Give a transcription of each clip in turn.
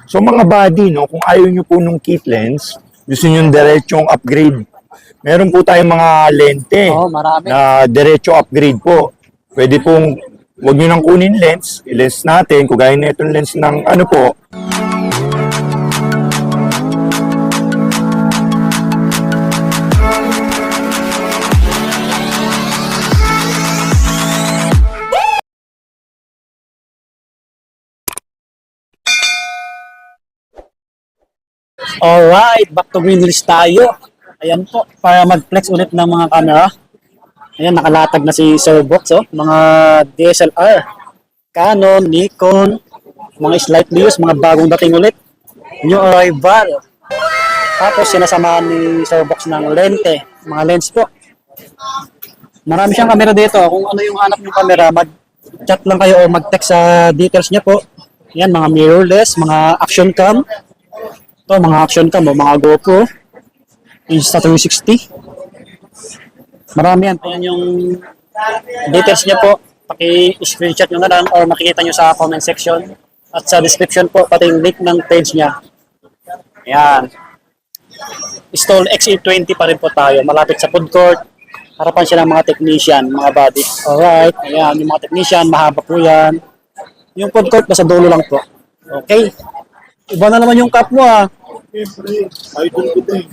So mga buddy, no, kung ayaw nyo po nung kit lens, gusto nyo yung diretsong upgrade. Meron po tayong mga lente Oo, marami. na diretso upgrade po. Pwede pong, huwag nyo nang kunin lens, i-lens natin, kung gaya na itong lens ng ano po, Alright, back to green list tayo. Ayan po, para mag-flex ulit ng mga camera. Ayan, nakalatag na si Sir Box, oh. Mga DSLR, Canon, Nikon, mga slightly used, mga bagong dating ulit. New arrival. Tapos sinasamahan ni Sir Box ng lente, mga lens po. Marami siyang camera dito. Kung ano yung hanap ng camera, mag-chat lang kayo o mag-text sa details niya po. Yan, mga mirrorless, mga action cam. Ito, mga action cam, mga GoPro. Insta360. Marami yan. Ayan yung details niya po. Paki-screenshot nyo na lang or makikita nyo sa comment section. At sa description po, pati yung link ng page niya. Ayan. Stall XE20 pa rin po tayo. Malapit sa food court. Harapan siya ng mga technician, mga buddy. Alright. Ayan, yung mga technician, mahaba po yan. Yung food court, nasa dulo lang po. Okay. Iba na naman yung cup mo, ah. idol ko din.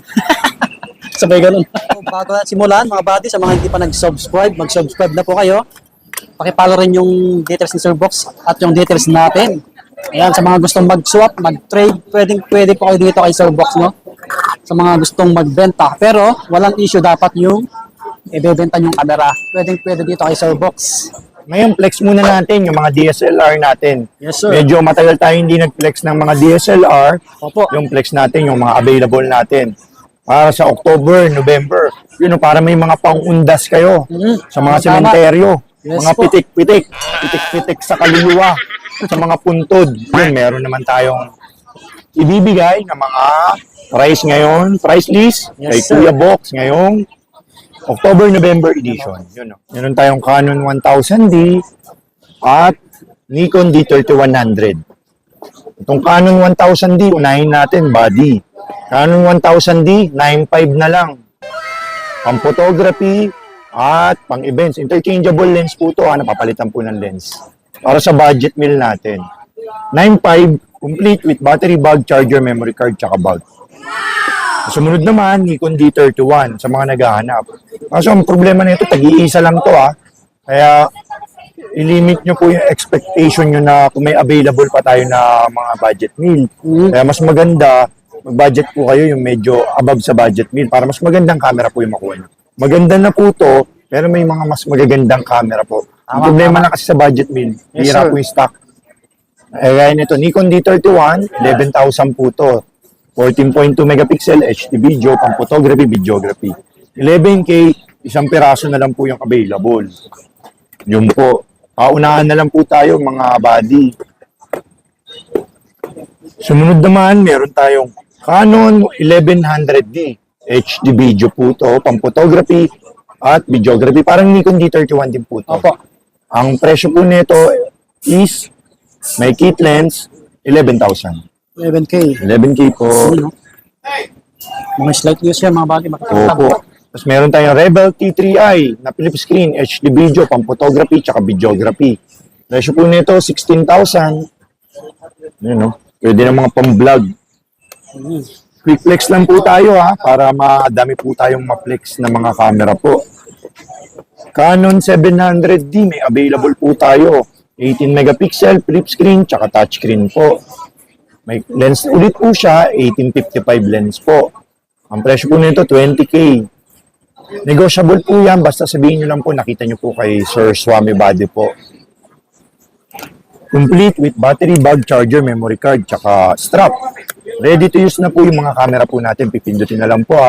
Sabay ganun. Bago na simulan, mga buddy, sa mga hindi pa nag-subscribe, mag-subscribe na po kayo. Pakipollow rin yung details ni Sir Box at yung details natin. Ayan, sa mga gustong mag-swap, mag-trade, pwede po kayo dito kay Sir Box, no? Sa mga gustong magbenta. Pero, walang issue dapat yung ibebenta yung camera. Pwede dito kay Sir Box. Ngayon, flex muna natin yung mga DSLR natin. Yes, sir. Medyo matagal tayo hindi nag-flex ng mga DSLR. Opo. Yung flex natin, yung mga available natin. Para sa October, November. Yun, para may mga pang-undas kayo sa mga Tama. sementeryo. Yes, Mga po. pitik-pitik. Pitik-pitik sa kaluluwa. Sa mga puntod. Yun, meron naman tayong ibibigay na mga price ngayon. Price list Yes, kay sir. Kuya Box ngayong October, November edition. Yun, no? Meron tayong Canon 1000D at Nikon D3100. Itong Canon 1000D, unahin natin, buddy. Canon 1000D, 9.5 na lang. Pang photography at pang events. Interchangeable lens po ito. Napapalitan po ng lens. Para sa budget meal natin. 9.5, complete with battery, bag, charger, memory card, tsaka bag. Sumunod naman, Nikon D31 sa mga naghahanap. Kaso ang problema nito, tag-iisa lang to Kaya i-limit nyo po yung expectation nyo na kung may available pa tayo na mga budget meal. Kaya mas maganda, mag-budget po kayo yung medyo above sa budget meal para mas magandang camera po yung makuha nyo. Maganda na po to, pero may mga mas magagandang camera po. Ang problema na kasi sa budget meal, Yes, hira sir. po yung stock. Kaya nito, Nikon D31, 11,000 po to. 14.2 megapixel HD video, pang photography, videography. 11K, isang piraso na lang po yung available. Yun po. Paunahan na lang po tayo mga buddy. Sumunod naman, meron tayong Canon 1100D. HD video po to, pang photography at videography. Parang Nikon D31 din po to. Opo. Ang presyo po nito is may kit lens, 11,000. 11K. 11K po. Ano? Mga slight use yan, mga buddy. Makikita Opo. Tapos meron tayong Rebel T3i na flip screen, HD video, pang photography, tsaka videography. Presyo po nito, 16,000. Yun, no? Pwede na mga pang-vlog. Quick flex lang po tayo para madami po tayong ma-flex na mga camera po. Canon 700D, may available po tayo. 18 megapixel, flip screen, tsaka touchscreen po. May lens ulit po siya, 1855 lens po. Ang presyo po nito, 20K. Negotiable po yan, basta sabihin nyo lang po, nakita nyo po kay Sir Swami Body po. Complete with battery, bag, charger, memory card, tsaka strap. Ready to use na po yung mga camera po natin, pipindutin na lang po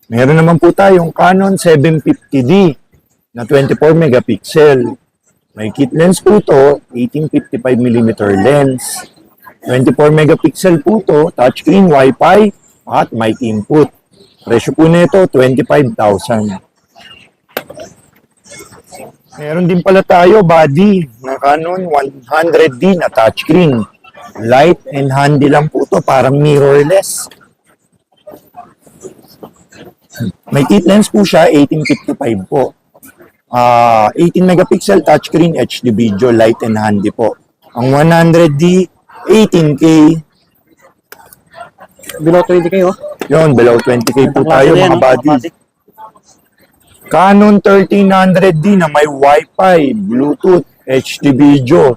Meron naman po tayong Canon 750D na 24 megapixel. May kit lens po to, 1855mm lens. 24 megapixel po to, touchscreen, Wi-Fi, at mic input. Presyo po nito, 25,000. Meron din pala tayo, buddy, na Canon 100D na touchscreen. Light and handy lang po to, parang mirrorless. May kit lens po siya, 1855 po. 18 megapixel touchscreen HD video, light and handy po. Ang 100D, 18K. Below 20 kayo. Yun, below 20K po tayo Klase mga din, buddy. automatic. Canon 1300D na may Wi-Fi, Bluetooth, HD video,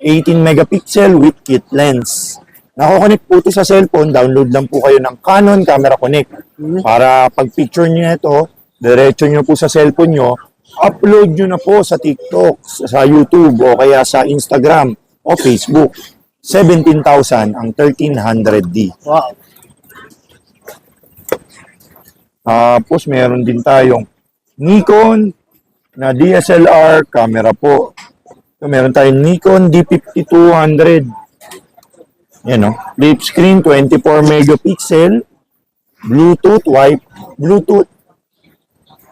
18 megapixel with kit lens. Nako-connect po ito sa cellphone, download lang po kayo ng Canon Camera Connect. Para pag picture nyo ito, diretso nyo po sa cellphone nyo, upload nyo na po sa TikTok, sa YouTube, o kaya sa Instagram o Facebook. 17,000 ang 1300D. Wow. Tapos meron din tayong Nikon na DSLR camera po. So, meron tayong Nikon D5200. Yan o. Flip screen, 24 megapixel. Bluetooth, Bluetooth.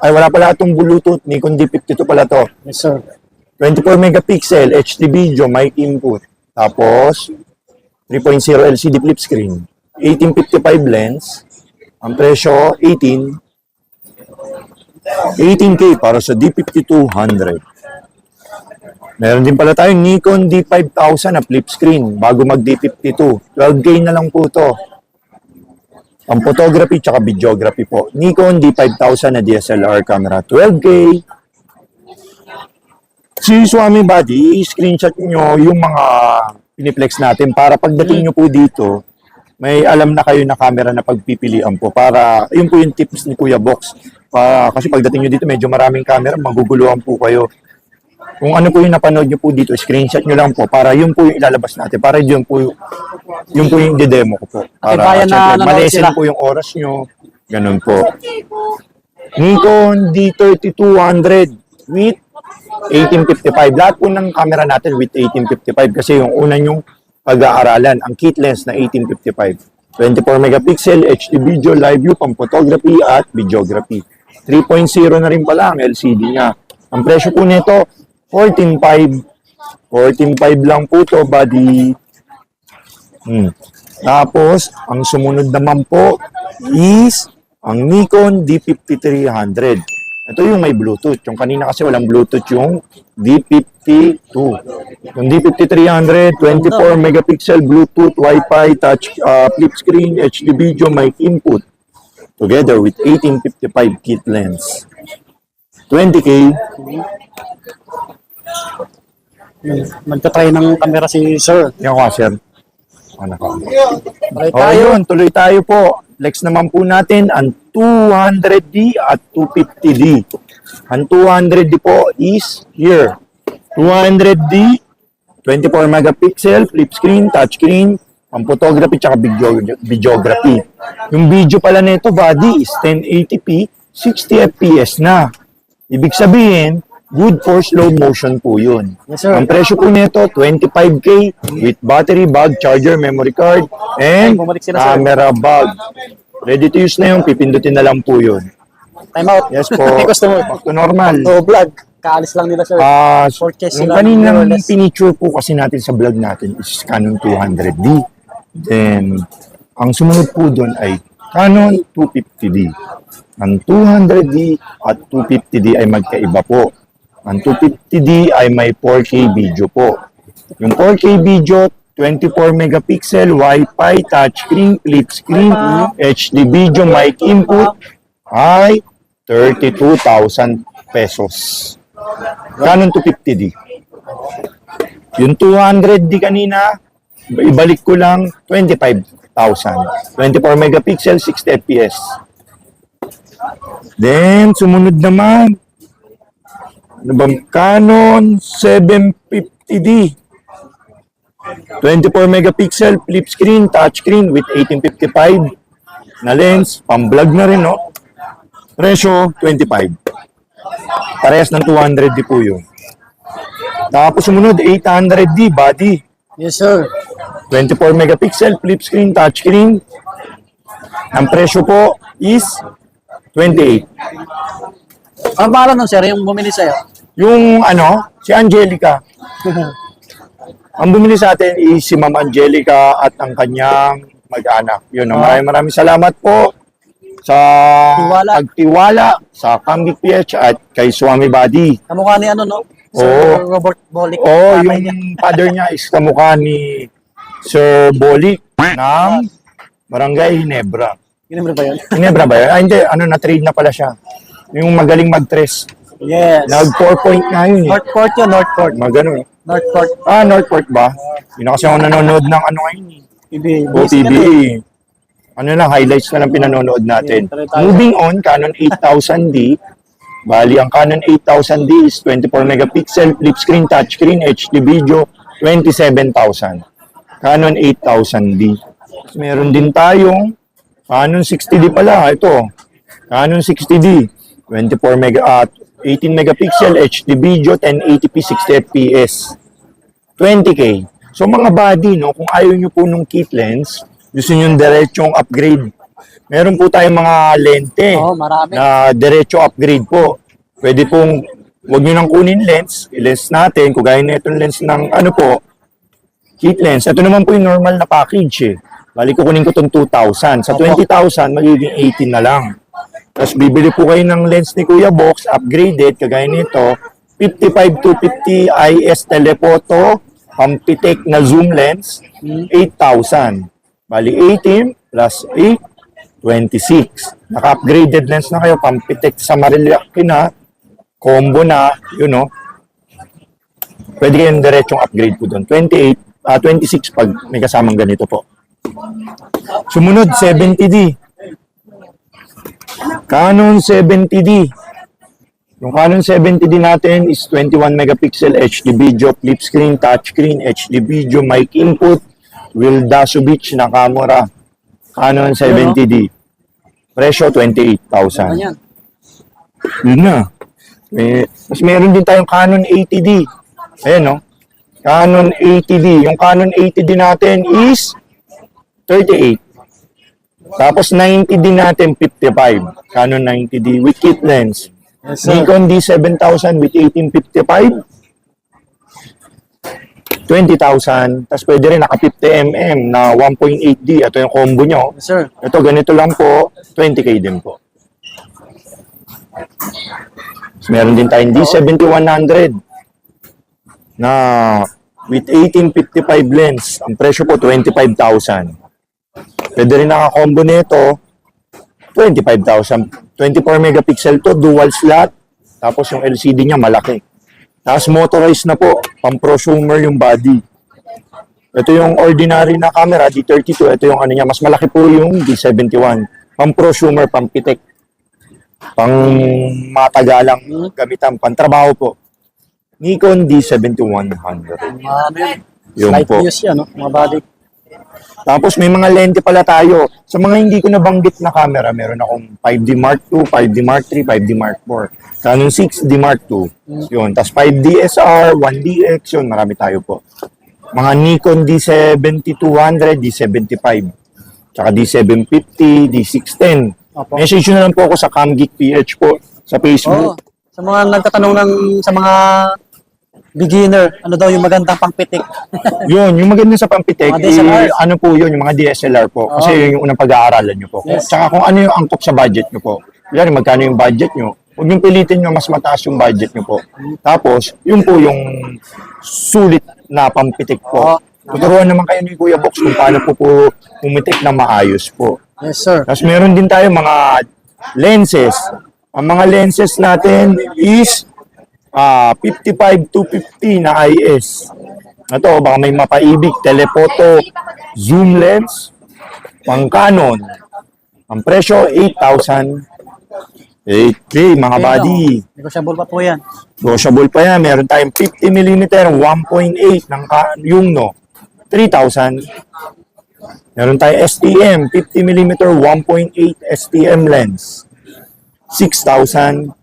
Ay, wala pala itong Bluetooth. Nikon D52 pala to. Yes, sir. 24 megapixel, HD video, mic input. Tapos, 3.0 LCD flip screen. 1855 lens. Ang presyo, 18K para sa D5200. Meron din pala tayong Nikon D5000 na flip screen bago mag D52. 12K na lang po to. Ang photography tsaka videography po. Nikon D5000 na DSLR camera, 12K. Si Swami Buddy, screenshot nyo yung mga piniplex natin para pagdating nyo po dito, may alam na kayo na camera na pagpipilian po. Para, yun po yung tips ni Kuya Box. Kasi pagdating nyo dito, medyo maraming camera, maguguluhan po kayo. Kung ano po yung napanood nyo po dito, screenshot nyo lang po para yun po yung ilalabas natin. Para yun po yung didemo ko po. Para na malesen po yung oras nyo. Ganun po. Nikon D3200 with 1855. Lahat po ng camera natin with 1855 kasi yung una yung pag-aaralan, ang kit lens na 1855. 24 megapixel, HD video, live view, pang photography at videography. 3.0 na rin pala ang LCD niya. Ang presyo po nito, 14.5. 14.5 lang po to, buddy. Tapos, ang sumunod naman po is ang Nikon D5300. Ito yung may Bluetooth. Yung kanina kasi walang Bluetooth yung D52. Yung D5300, 24 megapixel Bluetooth, Wi-Fi, touch, flip screen, HD video, mic input. Together with 1855 kit lens. 20K. Magta-try ng camera si sir. Yung ka, sir. Ano ka? Try O tayo. yun, tuloy tayo po. Flex naman po natin ang 200D at 250D. Ang 200D po is here. 200D, 24 megapixel, flip screen, touch screen, ang photography tsaka videography. Yung video pala nito, buddy, is 1080p, 60 fps na. Ibig sabihin, good for slow motion po yun. Yes, sir. Ang presyo po nito, 25K with battery, bag, charger, memory card, and Bumalik sila, sir. camera bag. Ready to use na yun, pipindutin na lang po yun. Time out. Yes po, May customer. back to normal. So, vlog. Kaalis lang nila, sir. Purchase Yung sila ng kaninang mirrorless. pinicture po kasi natin sa vlog natin is Canon 200D. Then, ang sumunod po doon ay Canon 250D. Ang 200D at 250D ay magkaiba po. Ang 250D ay may 4K video po. Yung 4K video, 24 megapixel, Wi-Fi, touchscreen, flip screen, HD video, mic input ay 32,000 pesos. Canon 250D. Yung 200D kanina, ibalik ko lang 25,000. 24 megapixel, 60 fps. Then, sumunod naman, ano ba? Canon 750D. 24 megapixel, flip screen, touchscreen with 1855 na lens, pang-vlog na rin, no? Presyo, 25. Parehas ng 200D po yun. Tapos sumunod, 800D, body. Yes, sir. 24 megapixel, flip screen, touchscreen. Ang presyo po is 28. Ang pangalan nun, sir, yung bumili sa'yo. Yung ano, si Angelica. Ang bumili sa atin is si Ma'am Angelica at ang kanyang mag-anak. Yun, maraming salamat po sa Tiwala. pagtiwala sa Kamgik PH at kay Swami Buddy. Kamukha ni ano, no? Sir Oo. Robert Bolick. Oo, Tatay niya. yung father niya is kamukha ni Sir Bolik ng Barangay Ginebra. Ginebra ba yun? Ginebra ba yun? Ah, hindi. Na-trade na pala siya. Yung magaling mag-tres. Yes. Nag 4 point nga yun eh. North Court yun, North Court. Magano. North Court. Ah, Northport ba? Yun na kasi ako nanonood ng ano ngayon eh. PBA. OTBE. Ano lang, highlights na lang pinanonood natin. Moving on, Canon 8000D. Bali, ang Canon 8000D is 24 megapixel, flip screen, touchscreen, HD video, 27,000. Canon 8000D. Meron din tayong Canon 60D pala. Ito, Canon 60D. 18 megapixel, HD video, 1080p, 60 fps. 20K. So mga buddy, no, kung ayaw nyo po nung kit lens, gusto nyo diretsong upgrade. Meron po tayong mga lente Oo, marami. na diretso upgrade po. Pwede pong, huwag nyo nang kunin lens, i-lens natin, kung gaya na itong lens ng ano po, kit lens. Ito naman po yung normal na package eh. Bali kukunin ko itong 2,000. Sa 20,000, magiging 18 na lang. Tapos bibili po kayo ng lens ni Kuya Box, upgraded, kagaya nito, 55-50 IS telephoto, Pampitek na zoom lens, 8,000. Bali 18 plus 8, 26. Naka-upgraded lens na kayo, Pampitek sa Marilaki na, combo na, you know. Pwede kayong diretsong upgrade po doon. 26 pag may kasamang ganito po. Sumunod, 70D. Canon 70D. Yung Canon 70D natin is 21 megapixel HD video, flip screen, touchscreen, HD video, mic input, Will Dasovich na camera. Canon 70D. Presyo 28,000. Ayan. Yun na. Mas meron din tayong Canon 80D. Ayan no. Canon 80D. Yung Canon 80D natin is 38. Tapos 90D natin, 55. Canon 90D with kit lens. Yes, sir. Nikon D7000 with 1855. 20,000. Tapos pwede rin naka 50mm na 1.8D. Ito yung combo nyo. Yes, sir. Ito ganito lang po. 20K din po. Tapos meron din tayong D7100 na with 1855 lens. Ang presyo po 25,000. Pwede rin naka-combo nito, 25,000. 24 megapixel to, dual slot. Tapos yung LCD niya malaki. Tapos motorized na po, pang-prosumer yung body. Ito yung ordinary na camera, D32. Ito yung ano niya, mas malaki po yung D71. Pang-prosumer, pang-pitek. Pang-matagalang gamitan, pang-trabaho po. Nikon D7100. Yun Light po. views yan, no? Mga body. Tapos may mga lente pala tayo. Sa mga hindi ko nabanggit na camera, meron akong 5D Mark II, 5D Mark III, 5D Mark IV. Canon 6D Mark II. Yun. Tapos 5DSR, 1DX, yun. Marami tayo po. Mga Nikon D7200, D75. Tsaka D750, D610. Opo. Message nyo na lang po ako sa Kamgik PH po sa Oo. Facebook. Sa mga nagtatanong sa mga beginner, ano daw yung magandang pangpitik? Yun, yung maganda sa Pampitek, Mga DSLR. ano po yun, yung mga DSLR po. Kasi Oo. yun yung unang pag-aaralan nyo po. Yes. Tsaka kung ano yung angkop sa budget nyo po. Yan, magkano yung budget nyo. Huwag yung pilitin nyo mas mataas yung budget nyo po. Tapos, yun po yung sulit na Pampitek po. Oo. Tuturuan naman kayo ni Kuya Box kung paano po pumitik na maayos po. Yes, sir. Tapos meron din tayo mga lenses. Ang mga lenses natin is 55-50 na IS. Ito, baka may mapaibig. Telephoto, zoom lens, pang Canon. Ang presyo, 8,000. 8K, mga buddy. Negotiable pa po yan. Negotiable pa yan. Meron tayong 50mm, 1.8 ng Yungno. 3,000. Meron tayong STM, 50mm, 1.8 STM lens. 6,000.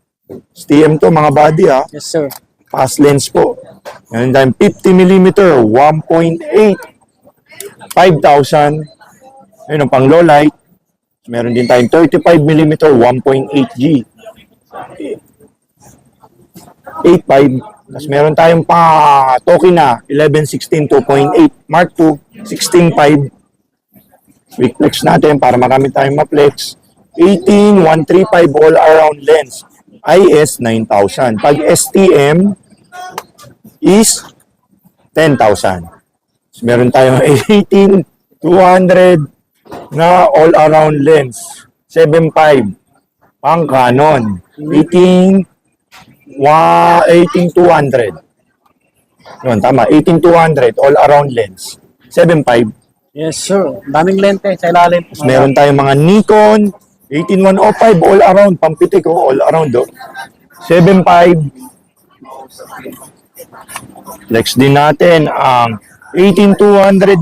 STM to, mga buddy ha. Yes, sir. Fast lens po. Meron tayong 50mm, 1.8. 5,000. Ayun ang pang low light. Meron din tayong 35mm, 1.8G. 8.5. Tapos meron tayong pa token na 1116 2.8 Mark II 16.5. Quick flex natin para marami tayong ma-flex. 18135 all-around lens. IS 9,000. Pag STM is 10,000. So, meron tayong 18,200 na all-around lens. 7.5 pang Canon. 18,200. Yun, tama. 18,200 all-around lens. 7.5. Yes, sir. Daming lente sa ilalim. Meron tayong mga Nikon 18105 all-around. Pampitik ko, all-around. 7.5. Flex din natin ang 18,200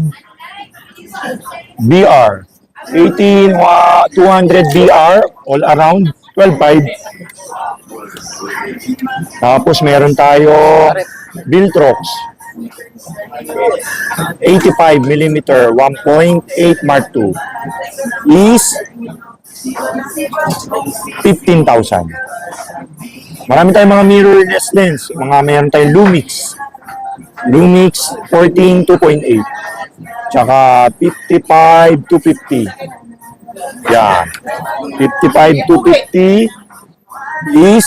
BR. 18,200 BR all around 12.5. Tapos meron tayo Viltrox 85mm 1.8 Mark II is 15,000. Marami tayong mga mirrorless lens. Meron tayong Lumix 14 2.8. Tsaka 55 250. Yan. 55 250 is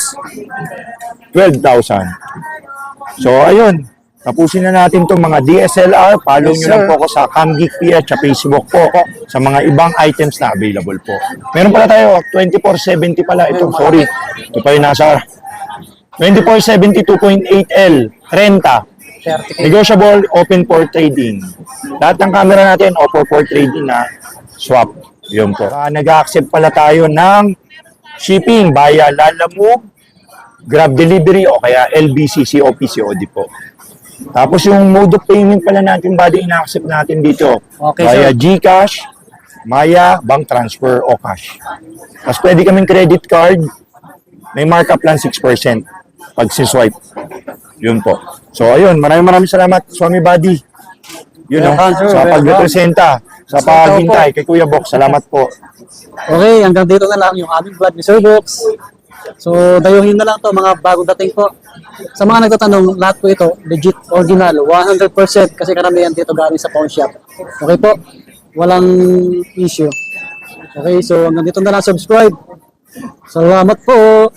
12,000. So, ayun. Tapusin na natin itong mga DSLR. Follow Yes, nyo lang sir. po ako sa CamGeekP at sa Facebook po sa mga ibang items na available po. Meron pala tayo, 2470 pala. Ito, sorry. Ito pa yung nasa 2470 2.8L. 30. 30K. Negotiable, open for trading. Lahat ng camera natin, open for trading na swap. Yun po. Nag-accept pala tayo ng shipping via Lalamove, Grab Delivery o kaya LBCC o PCOD po. Tapos yung mode of payment pala natin, bali ina-accept natin dito. Okay, Via sir. GCash, Maya, bank transfer o cash. Tapos pwede kaming credit card, may markup lang 6% pag si-swipe. Yun po. So ayun, maraming salamat Swami Buddy. Yun Welcome, sir. sa Welcome. pagrepresenta, sa So, paghintay kay Kuya Box. Salamat po. Okay, hanggang dito na lang yung aming vlog ni Sir Box. So, dayuhin na lang to mga bagong dating po. Sa mga nagtatanong, lahat po ito, legit, original, 100% kasi karamihan dito galing sa pawn shop. Okay po? Walang issue. Okay, so hanggang dito na lang subscribe. Salamat po.